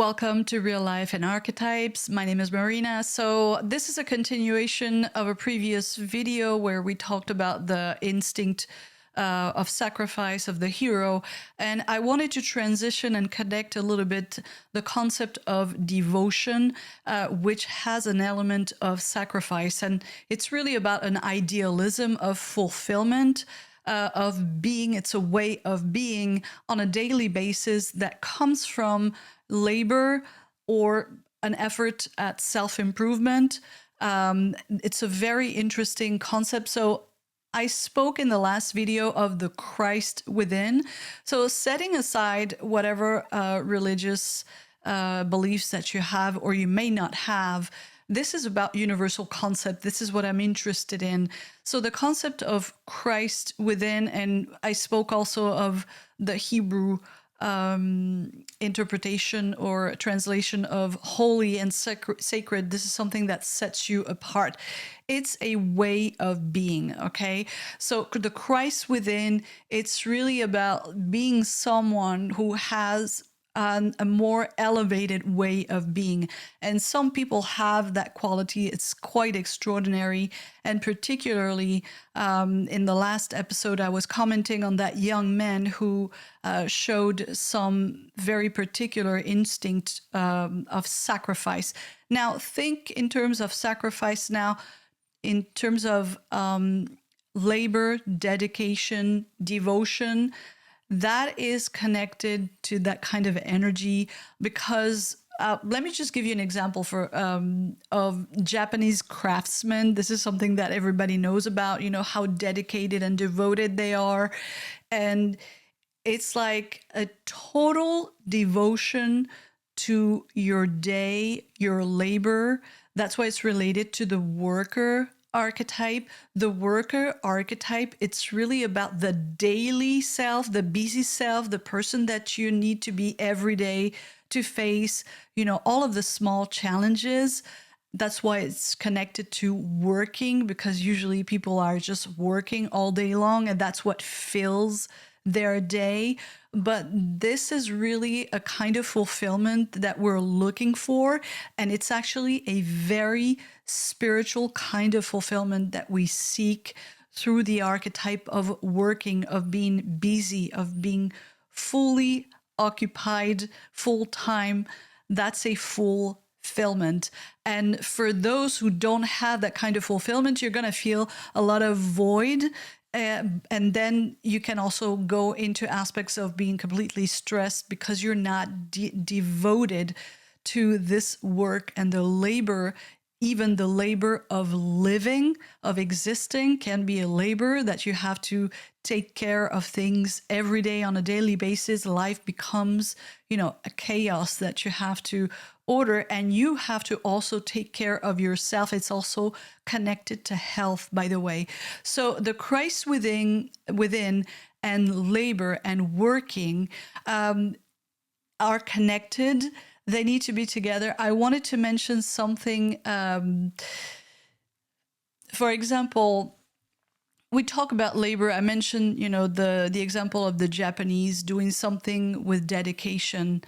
Welcome to Real Life and Archetypes. My name is Marina. So this is a continuation of a previous video where we talked about the instinct of sacrifice of the hero. And I wanted to transition and connect a little bit the concept of devotion, which has an element of sacrifice. And it's really about an idealism of fulfillment, of being. It's a way of being on a daily basis that comes from labor or an effort at self-improvement. It's a very interesting concept. So I spoke in the last video of the Christ within. So setting aside whatever religious beliefs that you have or you may not have, this is about universal concept. This is what I'm interested in. So the concept of Christ within, and I spoke also of the Hebrew interpretation or translation of holy and sacred. This is something that sets you apart. It's a way of being, okay? So the Christ within, it's really about being someone who has a more elevated way of being. And some people have that quality. It's quite extraordinary. And particularly in the last episode, I was commenting on that young man who showed some very particular instinct of sacrifice. Now, think in terms of sacrifice now, in terms of labor, dedication, devotion. That is connected to that kind of energy because let me just give you an example of Japanese craftsmen. This is something that everybody knows about, you know, how dedicated and devoted they are. And it's like a total devotion to your day, your labor. That's why it's related to the worker archetype. The worker archetype, it's really about the daily self, the busy self, the person that you need to be every day to face, you know, all of the small challenges. That's why it's connected to working, because usually people are just working all day long and that's what fills their day. But this is really a kind of fulfillment that we're looking for. And it's actually a very spiritual kind of fulfillment that we seek through the archetype of working, of being busy, of being fully occupied, full time. That's a fulfillment. And for those who don't have that kind of fulfillment, you're going to feel a lot of void. And then you can also go into aspects of being completely stressed because you're not devoted to this work and the labor. Even the labor of living, of existing, can be a labor that you have to take care of things every day on a daily basis. Life becomes, you know, a chaos that you have to order, and you have to also take care of yourself. It's also connected to health, by the way. So the Christ within and labor and working are connected. They need to be together. I wanted to mention something. For example, we talk about labor. I mentioned, you know, the example of the Japanese doing something with dedication.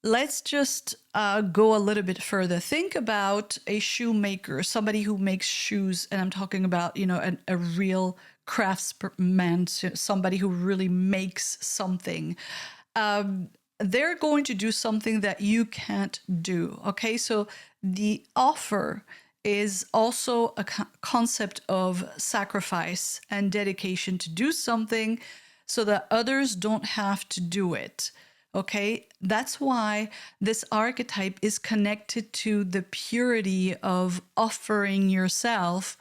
Let's just go a little bit further. Think about a shoemaker, somebody who makes shoes, and I'm talking about, you know, a real craftsman, somebody who really makes something. They're going to do something that you can't do. Okay, so the offer is also a concept of sacrifice and dedication to do something so that others don't have to do it. Okay, that's why this archetype is connected to the purity of offering yourself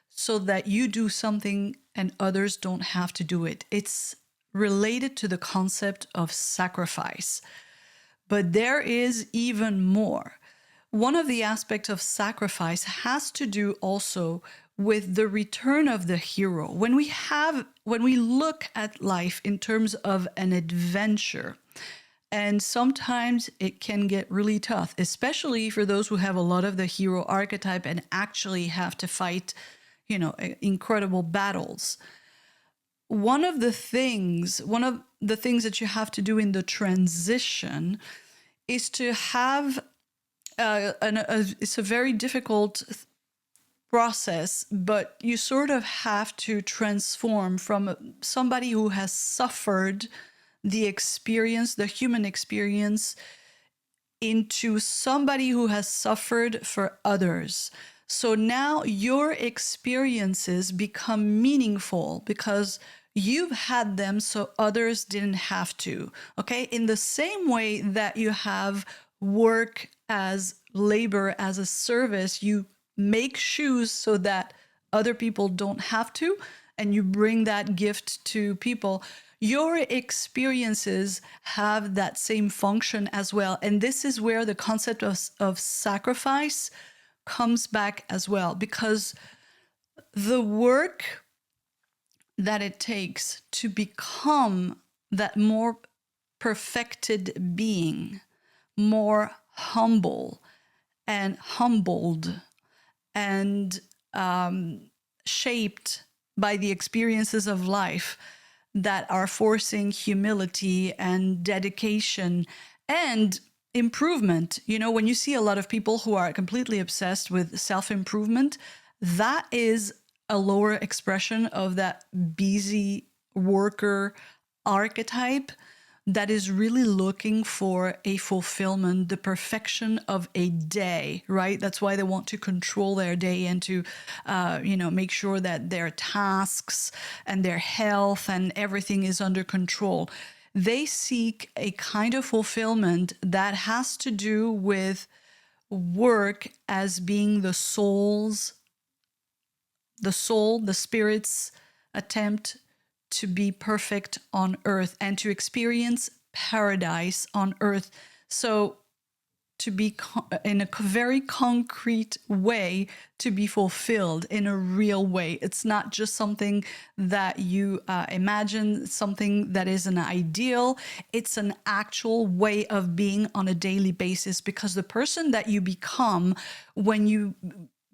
so that you do something and others don't have to do it. It's related to the concept of sacrifice. But there is even more. One of the aspects of sacrifice has to do also with the return of the hero. When we look at life in terms of an adventure, and sometimes it can get really tough, especially for those who have a lot of the hero archetype and actually have to fight, you know, incredible battles. One of the things that you have to do in the transition is to have it's a very difficult process, but you sort of have to transform from somebody who has suffered the experience, the human experience, into somebody who has suffered for others. So now your experiences become meaningful because you've had them so others didn't have to. Okay. In the same way that you have work as labor, as a service, you make shoes so that other people don't have to, and you bring that gift to people. Your experiences have that same function as well. And this is where the concept of sacrifice comes back as well, because the work that it takes to become that more perfected being, more humble and humbled and shaped by the experiences of life that are forcing humility and dedication and improvement. You know, when you see a lot of people who are completely obsessed with self-improvement, that is a lower expression of that busy worker archetype that is really looking for a fulfillment, the perfection of a day, right? That's why they want to control their day and to, make sure that their tasks and their health and everything is under control. They seek a kind of fulfillment that has to do with work as being the spirit's attempt to be perfect on earth and to experience paradise on earth. So to be in a very concrete way, to be fulfilled in a real way. It's not just something that you imagine, something that is an ideal. It's an actual way of being on a daily basis, because the person that you become when you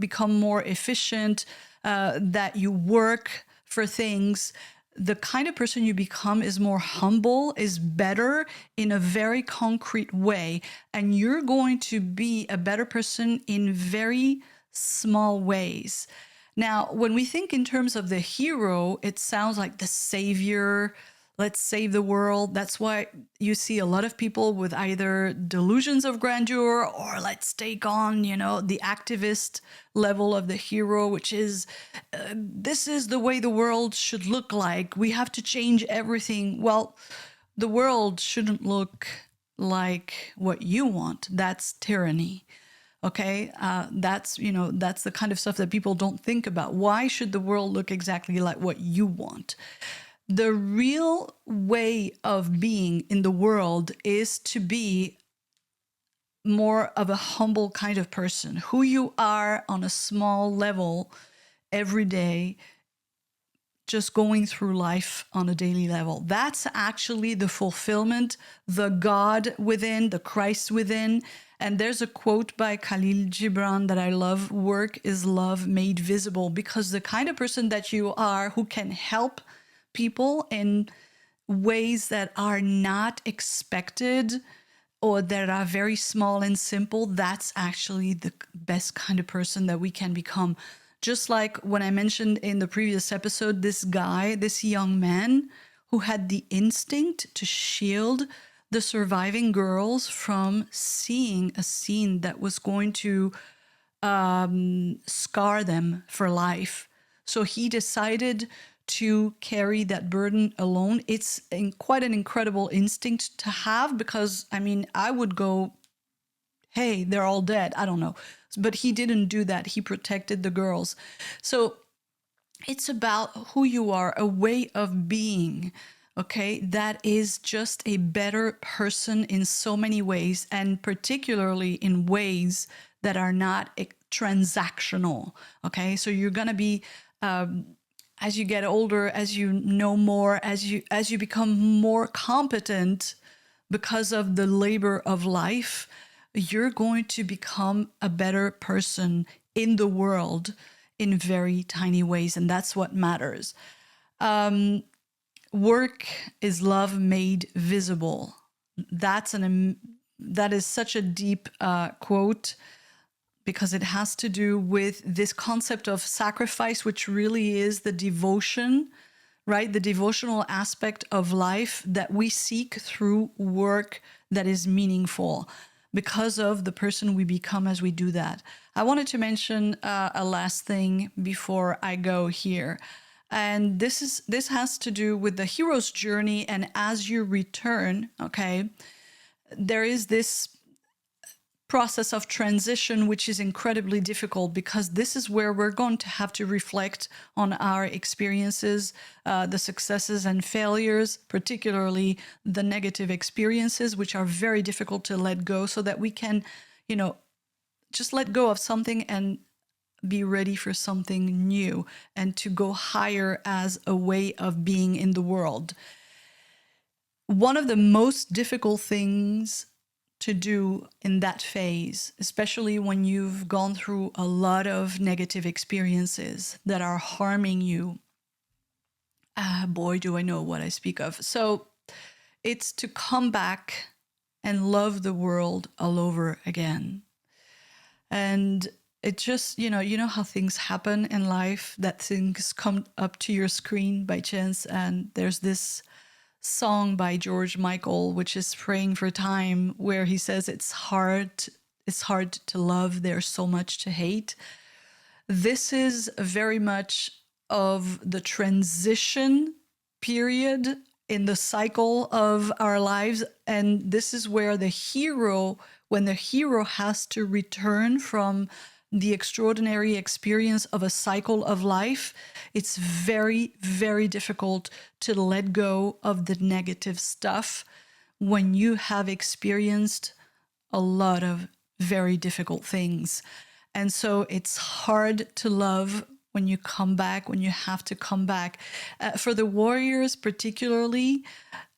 become more efficient, that you work for things, the kind of person you become is more humble, is better in a very concrete way. And you're going to be a better person in very small ways. Now, when we think in terms of the hero, it sounds like the savior. Let's save the world. That's why you see a lot of people with either delusions of grandeur or let's take on, the activist level of the hero, which is, this is the way the world should look like. We have to change everything. Well, the world shouldn't look like what you want. That's tyranny. Okay, that's the kind of stuff that people don't think about. Why should the world look exactly like what you want? The real way of being in the world is to be more of a humble kind of person, who you are on a small level every day, just going through life on a daily level. That's actually the fulfillment, the God within, the Christ within. And there's a quote by Khalil Gibran that I love: work is love made visible. Because the kind of person that you are, who can help people in ways that are not expected or that are very small and simple, that's actually the best kind of person that we can become. Just like when I mentioned in the previous episode, this guy, this young man who had the instinct to shield the surviving girls from seeing a scene that was going to scar them for life. So he decided to carry that burden alone. It's quite an incredible instinct to have, because I would go, hey, they're all dead. I don't know. But he didn't do that. He protected the girls. So it's about who you are, a way of being, okay, that is just a better person in so many ways, and particularly in ways that are not transactional, okay? So you're going to be, as you get older, as you know more, as you become more competent because of the labor of life, you're going to become a better person in the world in very tiny ways. And that's what matters. Work is love made visible. That's that is such a deep quote, because it has to do with this concept of sacrifice, which really is the devotion, right? The devotional aspect of life that we seek through work that is meaningful because of the person we become as we do that. I wanted to mention a last thing before I go here. And this has to do with the hero's journey. And as you return, okay, there is this process of transition, which is incredibly difficult, because this is where we're going to have to reflect on our experiences, the successes and failures, particularly the negative experiences, which are very difficult to let go, so that we can, just let go of something and be ready for something new and to go higher as a way of being in the world. One of the most difficult things to do in that phase, especially when you've gone through a lot of negative experiences that are harming you. Boy, do I know what I speak of. So it's to come back and love the world all over again. And it just, you know how things happen in life, that things come up to your screen by chance, and there's this song by George Michael, which is Praying for Time, where he says it's hard to love, there's so much to hate. This is very much of the transition period in the cycle of our lives. And this is where when the hero has to return from the extraordinary experience of a cycle of life, it's very, very difficult to let go of the negative stuff when you have experienced a lot of very difficult things. And so it's hard to love when you come back, when you have to come back. For the warriors particularly,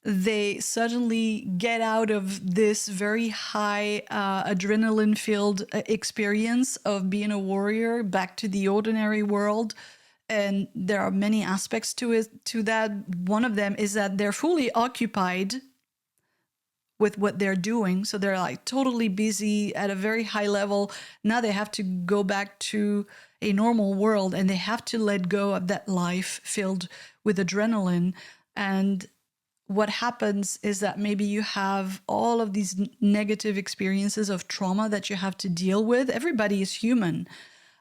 they suddenly get out of this very high adrenaline-filled experience of being a warrior back to the ordinary world. And there are many aspects to that. One of them is that they're fully occupied with what they're doing. So they're like totally busy at a very high level. Now they have to go back to a normal world, and they have to let go of that life filled with adrenaline. And what happens is that maybe you have all of these negative experiences of trauma that you have to deal with. Everybody is human.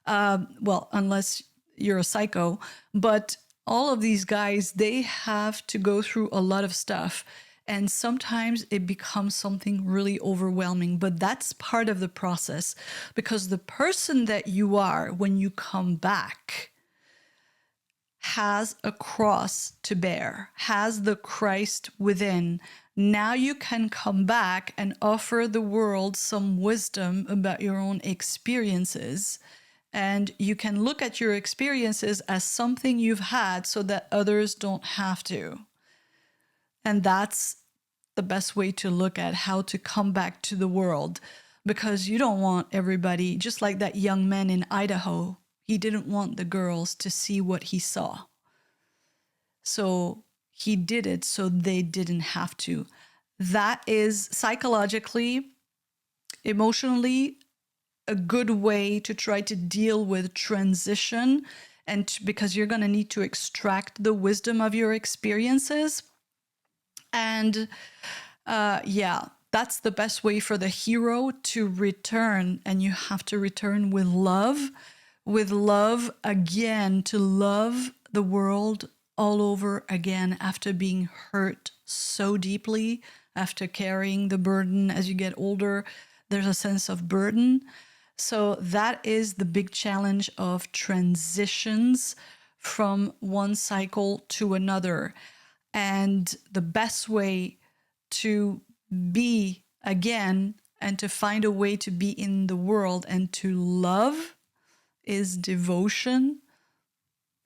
Well, unless you're a psycho, but all of these guys, they have to go through a lot of stuff. And sometimes it becomes something really overwhelming, but that's part of the process, because the person that you are when you come back has a cross to bear, has the Christ within. Now you can come back and offer the world some wisdom about your own experiences. And you can look at your experiences as something you've had so that others don't have to. And that's the best way to look at how to come back to the world, because you don't want everybody, just like that young man in Idaho, he didn't want the girls to see what he saw. So he did it so they didn't have to. That is psychologically, emotionally, a good way to try to deal with transition, and because you're going to need to extract the wisdom of your experiences. And that's the best way for the hero to return. And you have to return with love again, to love the world all over again after being hurt so deeply, after carrying the burden. As you get older, there's a sense of burden. So that is the big challenge of transitions from one cycle to another. And the best way to be again and to find a way to be in the world and to love is devotion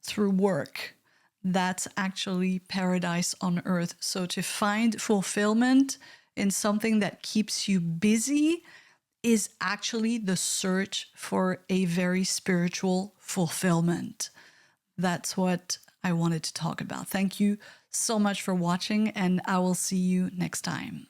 through work. That's actually paradise on earth. So to find fulfillment in something that keeps you busy is actually the search for a very spiritual fulfillment. That's what I wanted to talk about. Thank you so much for watching, and I will see you next time.